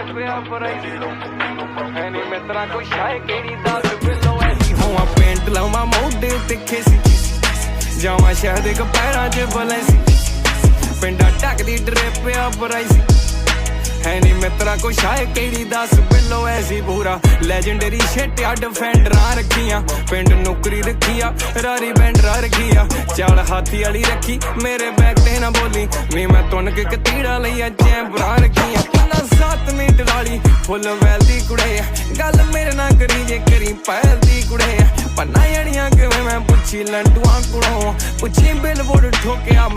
ਪਿਆ ਪਰਾਈ ਐਨੀ ਮਿੱਤਰਾ ਕੋਈ ਸ਼ਾਇ ਕਿਹੜੀ ਦੱਸ ਬਿੱਲੋ ਐਸੀ ਹੋਵਾਂ ਪੈਂਟ ਲਾਵਾਂ ਮੋਢੇ ਉੱਤੇ ਖੇਸੀ ਜਾਵਾਂ ਸ਼ਹਿਰ ਦੇ ਕਪੈਰਾਂ 'ਚ ਬਲੈਂਸੀ ਪਿੰਡਾਂ ਢੱਕਦੀ ਡਰਿਪ ਆ ਪਰਾਈ ਸੀ ਐਨੀ ਮਿੱਤਰਾ ਕੋਈ ਸ਼ਾਇ ਕਿਹੜੀ ਦੱਸ ਬਿੱਲੋ ਐਸੀ ਪੂਰਾ ਲੈਜੈਂਡਰੀ ਛੇਟਿਆ ਡਿਫੈਂਡਰਾਂ ਰੱਖੀਆਂ ਪਿੰਡ ਨੌਕਰੀ ਰੱਖੀ ਆ ਰਾਰੀ ਬੈਂਡਰਾ ਰੱਖੀ ਆ ਚਾਲ ਹਾਥੀ ਵਾਲੀ ਰੱਖੀ ਮੇਰੇ ਬੈਗ ਤੇ ਨਾ ਬੋਲੀ ਵੀ ਮੈਂ ਤੁੰਨ ਕੇ ਕਤੀੜਾ ਲਈ ਆ ਚੈਂਬਰਾਂ ਰੱਖੀਆਂ 7 ਮੀਟਰ ਵਾਲੀ ਫੁੱਲ ਵੈਲਦੀ ਕੁੜੇ ਗੱਲ ਮੇਰੇ ਨਾਲ ਕਰੀ ਜੇ ਕਰੀ ਪਹਿਲਦੀ ਕੁੜੇ ਪੰਨਾ ਜਣੀਆਂ ਕਿਵੇਂ ਮੈਂ ਪੁੱਛੀ ਲੰਡੂਆਂ ਕੁੜੋਂ ਪੁੱਛੀ ਬਿਲਬੋਰਡ ਠੋਕਿਆ